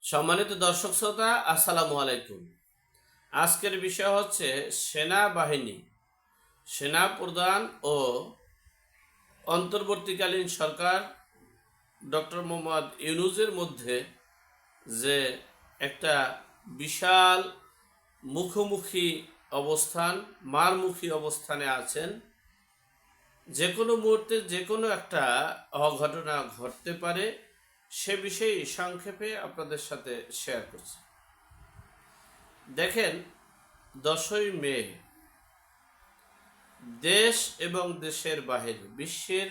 সম্মানিত দর্শক শ্রোতা, আসসালামু আলাইকুম। আজকের বিষয় হচ্ছে সেনাবাহিনী, সেনা প্রধান ও অন্তর্বর্তীকালীন সরকার ডক্টর মোহাম্মদ ইউনূসের মধ্যে যে একটা বিশাল মুখোমুখি অবস্থান, মারমুখী অবস্থানে আছেন। যে কোনো মুহূর্তে যে কোনো একটা অঘটনা ঘটতে পারে, সে বিষয়ে সংক্ষেপে আপনাদের সাথে শেয়ার করছি। দেখেন, 10ই মে দেশ এবং দেশের বাহিরে বিশ্বের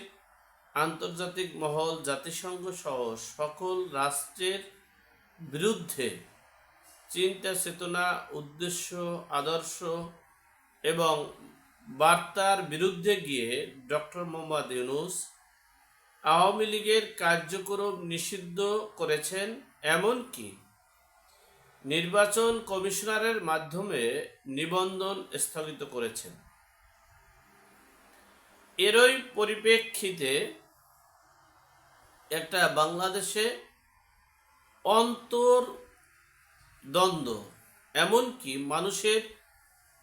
আন্তর্জাতিক মহল, জাতিসংঘ সহ সকল রাষ্ট্রের বিরুদ্ধে চিন্তা চেতনা, উদ্দেশ্য, আদর্শ এবং বার্তার বিরুদ্ধে গিয়ে ডক্টর মোহাম্মদ ইউনূস আওয়ামী লীগের কার্যক্রম নিষিদ্ধ করেছেন, এমনকি নির্বাচন কমিশনারের মাধ্যমে নিবন্ধন স্থগিত করেছেন। এরই পরিপ্রেক্ষিতে একটা বাংলাদেশে অন্তর্দ্বন্দ্ব, এমনকি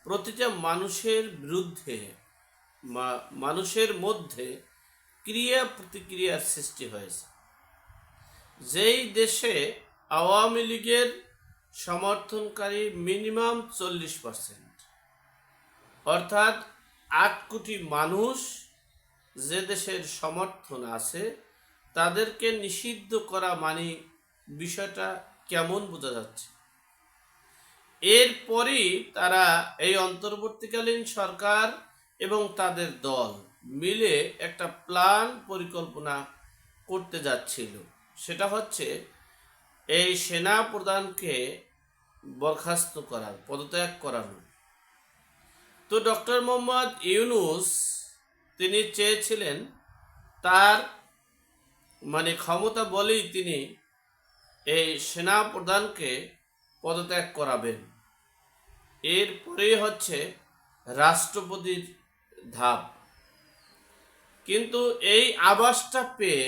প্রতিটা মানুষের বিরুদ্ধে, মানুষের মধ্যে ক্রিয়া প্রতিক্রিয়ার সৃষ্টি হয়েছে। যেই দেশে আওয়ামী লীগের সমর্থনকারী মিনিমাম 40%, অর্থাৎ 8 কোটি মানুষ যে দেশের সমর্থন আছে, তাদেরকে নিষিদ্ধ করা মানে বিষয়টা কেমন বোঝা যাচ্ছে। এরপরই তারা এই অন্তর্বর্তীকালীন সরকার এবং তাদের দল মিলে একটা প্ল্যান পরিকল্পনা করতে যাচ্ছিল। সেটা হচ্ছে এই সেনা প্রধানকে বরখাস্ত করার, পদত্যাগ করানো। তো ডক্টর মোহাম্মদ ইউনূস তিনি চেয়েছিলেন তার ক্ষমতা বলেই তিনি এই সেনা প্রধানকে পদত্যাগ করাবেন। এরপরেই হচ্ছে রাষ্ট্রপতির ধাপ। কিন্তু এই আভাসটা পেয়ে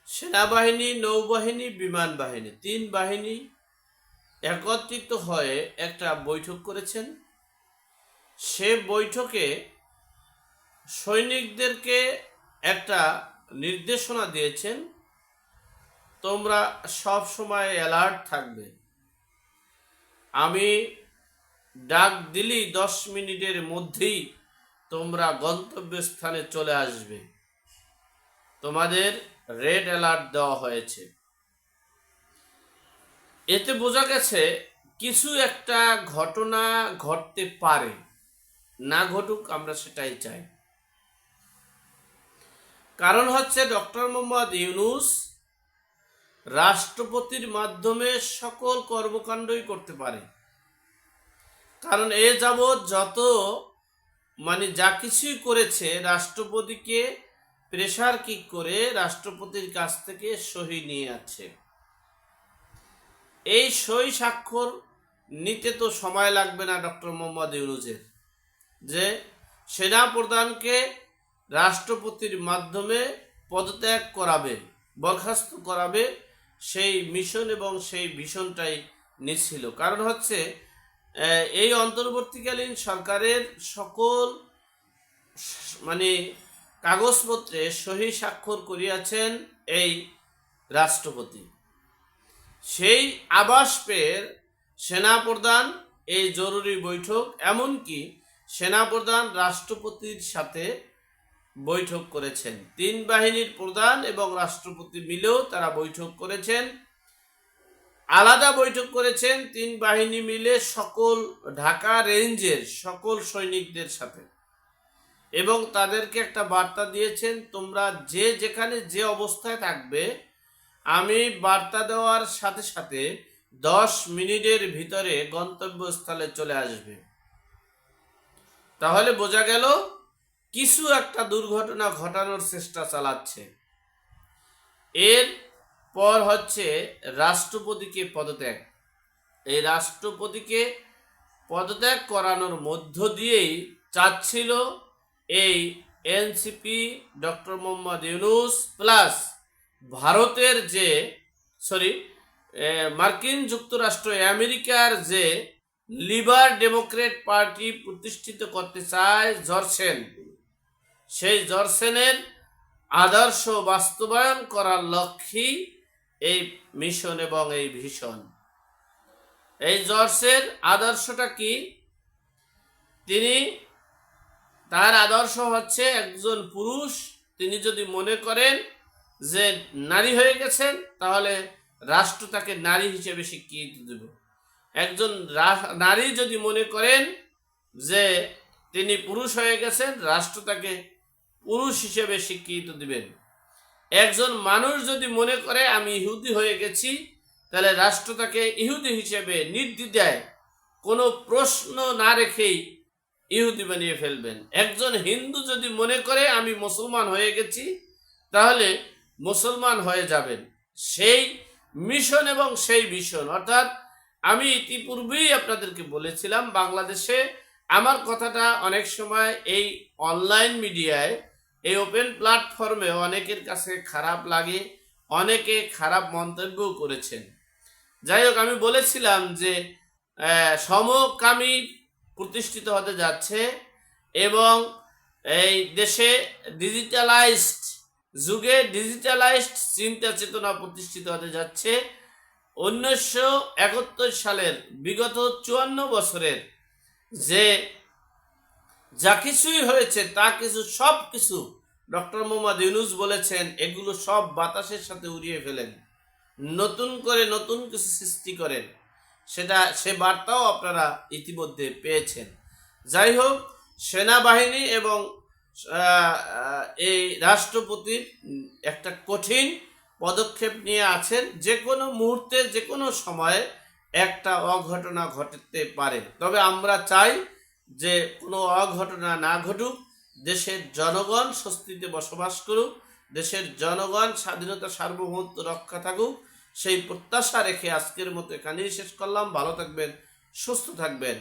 সেনাবাহিনী, নৌবাহিনী, বিমান বাহিনী, 3 বাহিনী একত্রিত হয়ে একটা বৈঠক করেছেন। সে বৈঠকে সৈনিকদেরকে একটা নির্দেশনা দিয়েছেন, তোমরা সব সময় অ্যালার্ট থাকবে। আমি ডাক দিলেই 10 মিনিটের মধ্যেই তোমরা গন্তব্যস্থানে চলে আসবে। তোমাদের রেড অ্যালার্ট দেওয়া হয়েছে। এতে বোঝা গেছে কিছু একটা ঘটনা ঘটতে পারে, না ঘটুক আমরা সেটাই চাই। কারণ হচ্ছে ডক্টর মোহাম্মদ ইউনূস রাষ্ট্রপতির মাধ্যমে সকল কর্মকাণ্ডই করতে পারে। কারণ এ যাবৎ যত যা কিছুই করেছে, রাষ্ট্রপতিকে প্রেসার কিক করে রাষ্ট্রপতির কাছ থেকে সহি নিয়ে আছে। এই সই স্বাক্ষর নিতে তো সময় লাগবে না ডক্টর মোহাম্মদ ইউনূসের, যে সেনা প্রধানকে রাষ্ট্রপতির মাধ্যমে পদত্যাগ করাবে, বরখাস্ত করাবে, সেই মিশন এবং সেই ভিশনটাই নিচ্ছিল। কারণ হচ্ছে এই অন্তর্বর্তীকালীন সরকারের সকল কাগজপত্রে সহি স্বাক্ষর করিয়াছেন এই রাষ্ট্রপতি। সেই আভাস পেয়ে সেনাপ্রধান এই জরুরি বৈঠক, এমনকি সেনাপ্রধান রাষ্ট্রপতির সাথে বৈঠক করেছেন। 3 বাহিনীর প্রধান এবং রাষ্ট্রপতি মিলেও তারা বৈঠক করেছেন, আলাদা বৈঠক করেছেন 3 বাহিনী মিলে সকল ঢাকা রেঞ্জের সকল সৈনিকদের সাথে, এবং তাদেরকে একটা বার্তা দিয়েছেন, তোমরা যে যেখানে যে অবস্থায় থাকবে, আমি বার্তা দেওয়ার সাথে সাথে 10 মিনিটের ভিতরে গন্তব্যস্থলে চলে আসবে। তাহলে বোঝা গেল কিছু একটা দুর্ঘটনা ঘটানোর চেষ্টা চালাচ্ছে। এর পর হচ্ছে রাষ্ট্রপতিকে পদত্যাগ। এই রাষ্ট্রপতিকে পদত্যাগ করানোর মধ্য দিয়েই চাচ্ছিল এই NCP, doctor Mohammad Yunus plus ভারতের মার্কিন যুক্তরাষ্ট্র আমেরিকার যে লিবার ডেমোক্রেট পার্টি প্রতিষ্ঠিত করতে চায় জর্সেন, সেই জর্সেনের আদর্শ বাস্তবায়ন করার লক্ষ্যেই এই মিশন এবং এই ভিশন। এই জর্জের আদর্শটা কি? তার আদর্শ হচ্ছে একজন পুরুষ তিনি যদি মনে করেন যে নারী হয়ে গেছেন, তাহলে রাষ্ট্র তাকে নারী হিসেবে স্বীকৃতি দেবে। একজন নারী যদি মনে করেন যে তিনি পুরুষ হয়ে গেছেন, রাষ্ট্র তাকে পুরুষ হিসেবে স্বীকৃতি দিবেন। একজন মানুষ যদি মনে করে আমি ইহুদি হয়ে গেছি, তাহলে রাষ্ট্র তাকে ইহুদি হিসেবে নির্দ্বিধায় কোনো প্রশ্ন না রেখেই ইহুদি বানিয়ে ফেলবেন। একজন হিন্দু যদি মনে করে আমি মুসলমান হয়ে গেছি, তাহলে মুসলমান হয়ে যাবেন। সেই মিশন এবং সেই ভিশন, অর্থাৎ আমি ইতিপূর্বেই আপনাদেরকে বলেছিলাম, বাংলাদেশে আমার কথাটা অনেক সময় এই অনলাইন মিডিয়ায়, এই ওপেন প্ল্যাটফর্মে অনেকের কাছে খারাপ লাগে, অনেকে খারাপ মন্তব্যও করেছেন। যাই হোক, আমি বলেছিলাম যে সমকামী প্রতিষ্ঠিত হতে যাচ্ছে এবং এই দেশে ডিজিটালাইজড যুগে ডিজিটালাইজড চিন্তা চেতনা প্রতিষ্ঠিত হতে যাচ্ছে। 1971 সালের বিগত 54 বছরের যে যা কিছুই হয়েছে তা সব কিছু ডক্টর মোহাম্মদ ইউনূস বলেছেন, এগুলো সব বাতাসের সাথে উড়িয়ে ফেলেন, নতুন করে নতুন কিছু সৃষ্টি করেন। সে বার্তাও আপনারা ইতিমধ্যে পেয়েছেন। যাই হোক, সেনাবাহিনী এবং এই রাষ্ট্রপতির একটা কঠিন পদক্ষেপ নিয়ে আছেন। যে কোনো মুহূর্তে যে কোনো সময়ে একটা অঘটনা ঘটতে পারে, তবে আমরা চাই যে কোনো অঘটনা না ঘটুক, দেশের জনগণ স্বস্তিতে বসবাস করুক, দেশের জনগণ স্বাধীনতা সার্বভৌমত্ব রক্ষা থাকুক, সেই প্রত্যাশা রেখে আজকের মতো এখানেই শেষ করলাম। ভালো থাকবেন, সুস্থ থাকবেন।